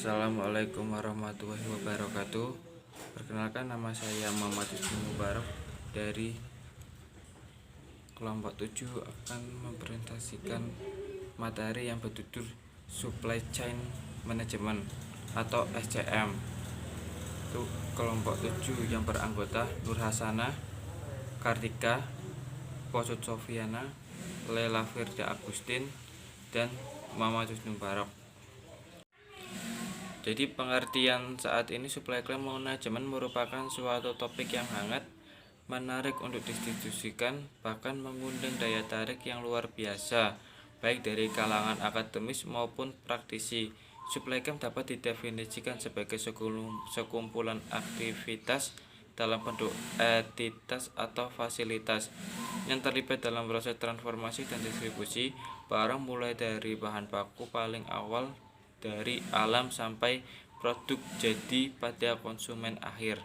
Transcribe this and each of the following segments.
Assalamualaikum warahmatullahi wabarakatuh. Perkenalkan, nama saya Muhammad Husni Mubarak dari kelompok 7 akan mempresentasikan materi yang berjudul Supply Chain Management atau SCM. Untuk kelompok 7 yang beranggota Nur Hasanah, Kartika, Posut Sofiana, Lela Firda Agustin, dan Muhammad Husni Mubarak. Jadi pengertian saat ini supply chain management merupakan suatu topik yang hangat, menarik untuk didiskusikan, bahkan mengundang daya tarik yang luar biasa, baik dari kalangan akademis maupun praktisi. Supply chain dapat didefinisikan sebagai sekumpulan aktivitas dalam bentuk entitas atau fasilitas yang terlibat dalam proses transformasi dan distribusi barang, mulai dari bahan baku paling awal dari alam sampai produk jadi pada konsumen akhir.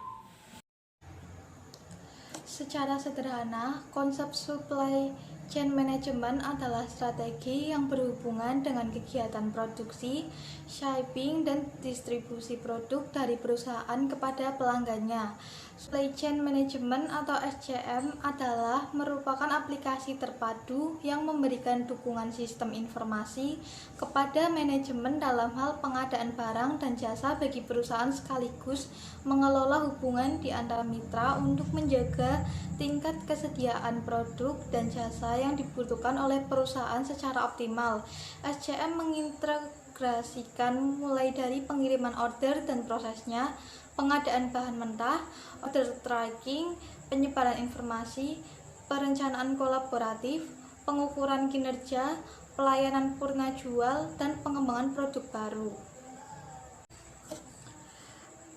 Secara sederhana, konsep supply chain management adalah strategi yang berhubungan dengan kegiatan produksi, shipping, dan distribusi produk dari perusahaan kepada pelanggannya. Supply chain management atau SCM adalah merupakan aplikasi terpadu yang memberikan dukungan sistem informasi kepada manajemen dalam hal pengadaan barang dan jasa bagi perusahaan, sekaligus mengelola hubungan di antara mitra untuk menjaga tingkat kesediaan produk dan jasa yang dibutuhkan oleh perusahaan secara optimal. SCM mengintegrasikan mulai dari pengiriman order dan prosesnya, pengadaan bahan mentah, order tracking, penyebaran informasi, perencanaan kolaboratif, pengukuran kinerja, pelayanan purna jual, dan pengembangan produk baru.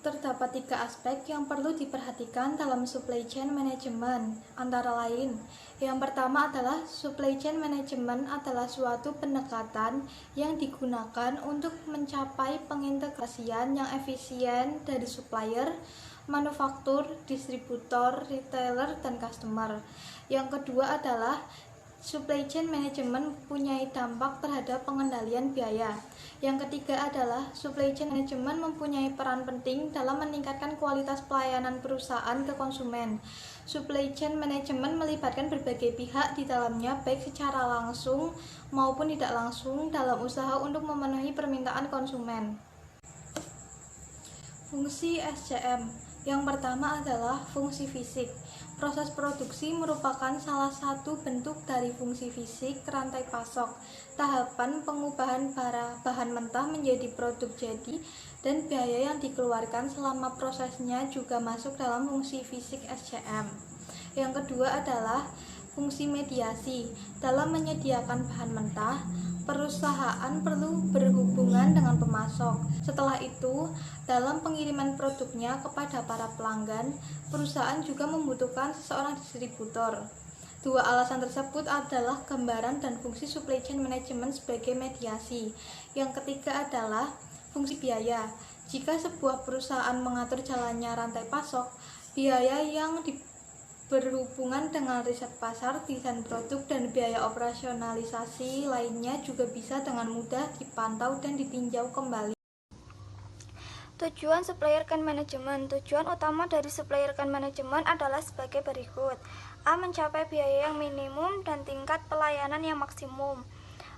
Terdapat 3 aspek yang perlu diperhatikan dalam supply chain management, antara lain. Yang pertama adalah supply chain management adalah suatu pendekatan yang digunakan untuk mencapai pengintegrasian yang efisien dari supplier, manufaktur, distributor, retailer, dan customer. Yang kedua adalah supply chain management mempunyai dampak terhadap pengendalian biaya. Yang ketiga adalah supply chain management mempunyai peran penting dalam meningkatkan kualitas pelayanan perusahaan ke konsumen. Supply chain management melibatkan berbagai pihak di dalamnya, baik secara langsung maupun tidak langsung, dalam usaha untuk memenuhi permintaan konsumen. Fungsi SCM. Yang pertama adalah fungsi fisik. Proses produksi merupakan salah satu bentuk dari fungsi fisik rantai pasok. Tahapan pengubahan bahan mentah menjadi produk jadi dan biaya yang dikeluarkan selama prosesnya juga masuk dalam fungsi fisik SCM. Yang kedua adalah fungsi mediasi. Dalam menyediakan bahan mentah, perusahaan perlu berhubungan dengan pemasok. Setelah itu, dalam pengiriman produknya kepada para pelanggan, perusahaan juga membutuhkan seseorang distributor. 2 alasan tersebut adalah gambaran dan fungsi supply chain management sebagai mediasi. Yang ketiga adalah fungsi biaya. Jika sebuah perusahaan mengatur jalannya rantai pasok, biaya yang berhubungan dengan riset pasar, desain produk, dan biaya operasionalisasi lainnya juga bisa dengan mudah dipantau dan ditinjau kembali. Tujuan supplier chain management. Tujuan utama dari supplier chain management adalah sebagai berikut. A. Mencapai biaya yang minimum dan tingkat pelayanan yang maksimum.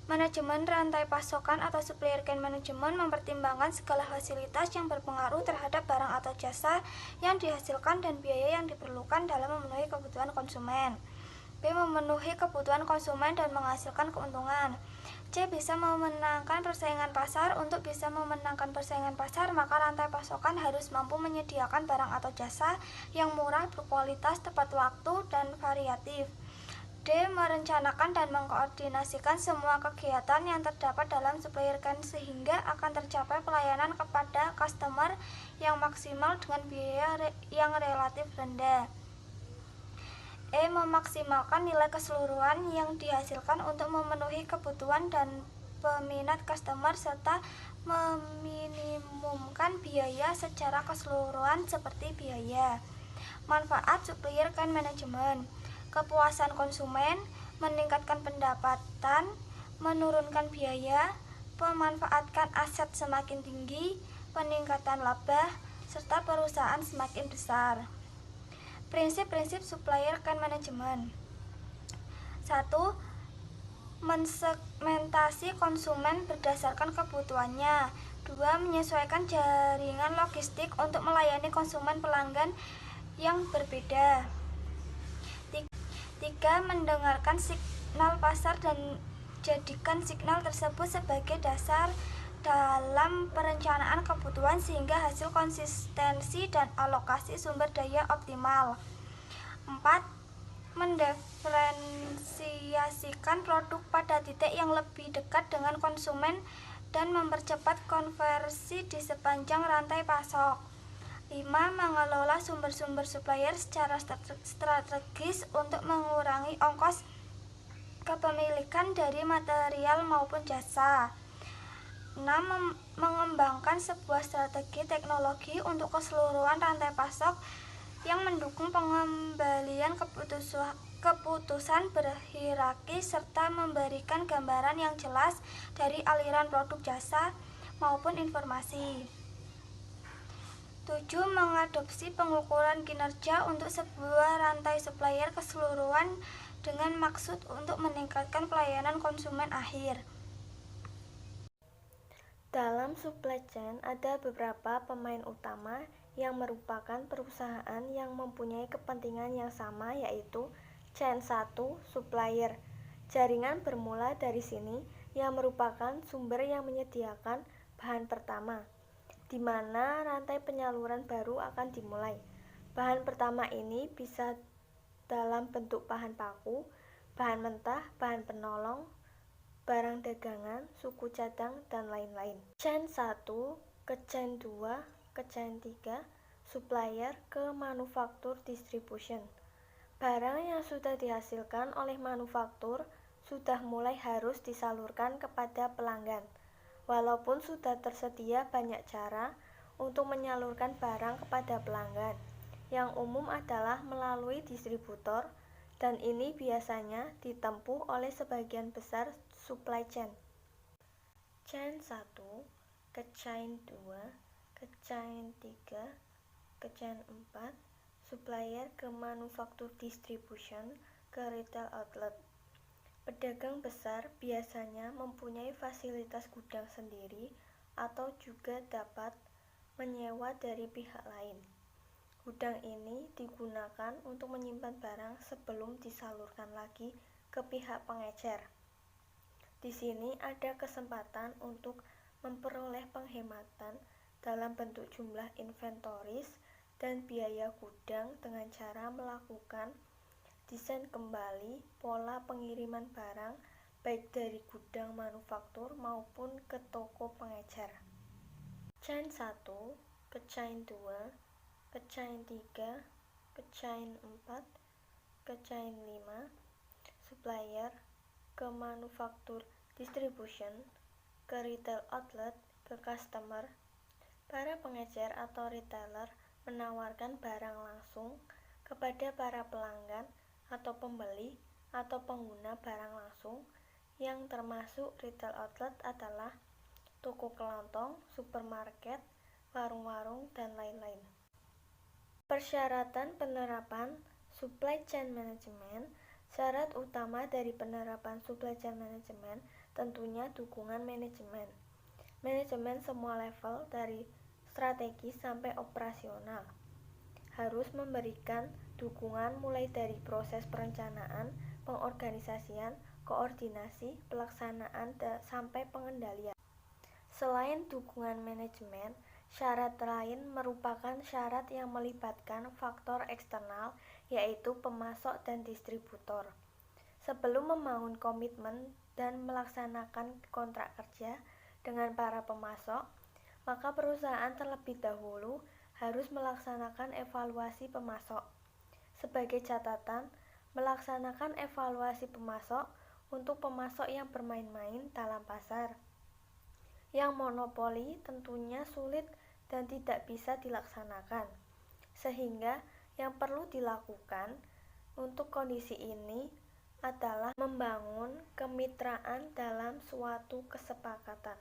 Manajemen rantai pasokan atau supplier chain management mempertimbangkan segala fasilitas yang berpengaruh terhadap barang atau jasa yang dihasilkan dan biaya yang diperlukan dalam memenuhi kebutuhan konsumen. B. Memenuhi kebutuhan konsumen dan menghasilkan keuntungan. C. Bisa memenangkan persaingan pasar. Untuk bisa memenangkan persaingan pasar, maka rantai pasokan harus mampu menyediakan barang atau jasa yang murah, berkualitas, tepat waktu, dan variatif. D. Merencanakan dan mengkoordinasikan semua kegiatan yang terdapat dalam supplier chain sehingga akan tercapai pelayanan kepada customer yang maksimal dengan biaya yang relatif rendah. E. Memaksimalkan nilai keseluruhan yang dihasilkan untuk memenuhi kebutuhan dan peminat customer serta meminimumkan biaya secara keseluruhan seperti biaya. Manfaat supplier chain management: kepuasan konsumen, meningkatkan pendapatan, menurunkan biaya, memanfaatkan aset semakin tinggi, peningkatan laba, serta perusahaan semakin besar. Prinsip-prinsip supplier chain management. 1. Mensegmentasi konsumen berdasarkan kebutuhannya. 2. Menyesuaikan jaringan logistik untuk melayani konsumen pelanggan yang berbeda. 3. Mendengarkan signal pasar dan jadikan signal tersebut sebagai dasar dalam perencanaan kebutuhan sehingga hasil konsistensi dan alokasi sumber daya optimal. 4. Mendiferensiasikan produk pada titik yang lebih dekat dengan konsumen dan mempercepat konversi di sepanjang rantai pasok. 5. Mengelola sumber-sumber supplier secara strategis untuk mengurangi ongkos kepemilikan dari material maupun jasa. 6. Mengembangkan sebuah strategi teknologi untuk keseluruhan rantai pasok yang mendukung pengembalian keputusan berhierarki serta memberikan gambaran yang jelas dari aliran produk, jasa, maupun informasi. 7. Mengadopsi pengukuran kinerja untuk sebuah rantai supplier keseluruhan dengan maksud untuk meningkatkan pelayanan konsumen akhir. Dalam supply chain ada beberapa pemain utama yang merupakan perusahaan yang mempunyai kepentingan yang sama, yaitu chain 1, supplier. Jaringan bermula dari sini yang merupakan sumber yang menyediakan bahan pertama, di mana rantai penyaluran baru akan dimulai. Bahan pertama ini bisa dalam bentuk bahan baku, bahan mentah, bahan penolong, barang dagangan, suku cadang, dan lain-lain. Chain 1 ke chain 2 ke chain 3, supplier ke manufaktur distribution. Barang yang sudah dihasilkan oleh manufaktur sudah mulai harus disalurkan kepada pelanggan. Walaupun sudah tersedia banyak cara untuk menyalurkan barang kepada pelanggan, yang umum adalah melalui distributor, dan ini biasanya ditempuh oleh sebagian besar supply chain. Chain 1 ke chain 2 ke chain 3 ke chain 4, supplier ke manufaktur distribution ke retail outlet. Pedagang besar biasanya mempunyai fasilitas gudang sendiri atau juga dapat menyewa dari pihak lain. Gudang ini digunakan untuk menyimpan barang sebelum disalurkan lagi ke pihak pengecer. Di sini ada kesempatan untuk memperoleh penghematan dalam bentuk jumlah inventoris dan biaya gudang dengan cara melakukan desain kembali pola pengiriman barang baik dari gudang manufaktur maupun ke toko pengecer. Chain 1 ke chain 2 ke chain 3 ke chain 4 ke chain 5, supplier ke manufaktur distribution ke retail outlet ke customer. Para pengecer atau retailer menawarkan barang langsung kepada para pelanggan atau pembeli atau pengguna barang langsung, yang termasuk retail outlet adalah toko kelontong, supermarket, warung-warung, dan lain-lain. Persyaratan penerapan supply chain management. Syarat utama dari penerapan supply chain management tentunya dukungan manajemen. Manajemen semua level dari strategi sampai operasional harus memberikan dukungan mulai dari proses perencanaan, pengorganisasian, koordinasi, pelaksanaan, sampai pengendalian. Selain dukungan manajemen, syarat lain merupakan syarat yang melibatkan faktor eksternal, yaitu pemasok dan distributor. Sebelum membangun komitmen dan melaksanakan kontrak kerja dengan para pemasok, maka perusahaan terlebih dahulu harus melaksanakan evaluasi pemasok. Sebagai catatan, melaksanakan evaluasi pemasok untuk pemasok yang bermain-main dalam pasar, yang monopoli, tentunya sulit dan tidak bisa dilaksanakan. Sehingga yang perlu dilakukan untuk kondisi ini adalah membangun kemitraan dalam suatu kesepakatan.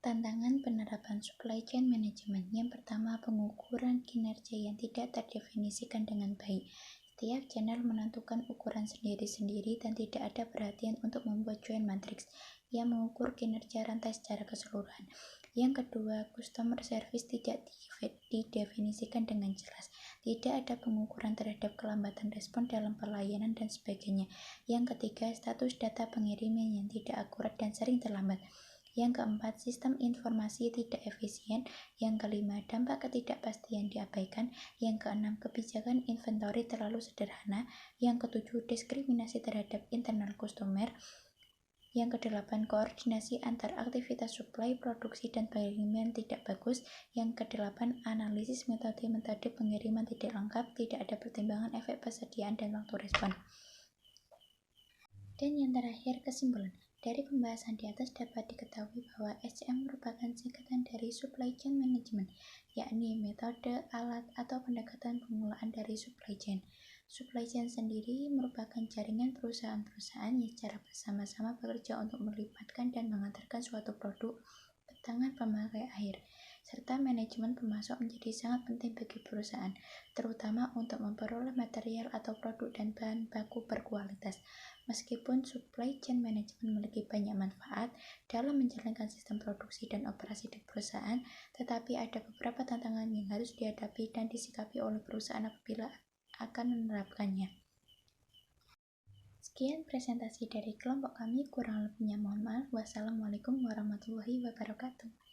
Tantangan penerapan supply chain management. Yang pertama, pengukuran kinerja yang tidak terdefinisikan dengan baik. Setiap channel menentukan ukuran sendiri-sendiri dan tidak ada perhatian untuk membuat joint matrix yang mengukur kinerja rantai secara keseluruhan. Yang kedua, customer service tidak didefinisikan dengan jelas. Tidak ada pengukuran terhadap kelambatan respon dalam pelayanan dan sebagainya. Yang ketiga, status data pengiriman yang tidak akurat dan sering terlambat. Yang keempat, sistem informasi tidak efisien. Yang kelima, dampak ketidakpastian diabaikan. Yang keenam, kebijakan inventory terlalu sederhana. Yang ketujuh, diskriminasi terhadap internal customer. Yang kedelapan, koordinasi antar aktivitas suplai, produksi, dan pengiriman tidak bagus. Yang kedelapan, analisis metode pengiriman tidak lengkap, tidak ada pertimbangan efek persediaan dan waktu respon. Dan yang terakhir, kesimpulan. Dari pembahasan di atas dapat diketahui bahwa SCM merupakan singkatan dari supply chain management, yakni metode, alat, atau pendekatan pengelolaan dari supply chain. Supply chain sendiri merupakan jaringan perusahaan-perusahaan yang secara bersama-sama bekerja untuk melibatkan dan mengantarkan suatu produk ke tangan pemakai akhir, serta manajemen pemasok menjadi sangat penting bagi perusahaan, terutama untuk memperoleh material atau produk dan bahan baku berkualitas. Meskipun supply chain management memiliki banyak manfaat dalam menjalankan sistem produksi dan operasi di perusahaan, tetapi ada beberapa tantangan yang harus dihadapi dan disikapi oleh perusahaan apabila akan menerapkannya. Sekian presentasi dari kelompok kami, kurang lebihnya mohon maaf. Wassalamualaikum warahmatullahi wabarakatuh.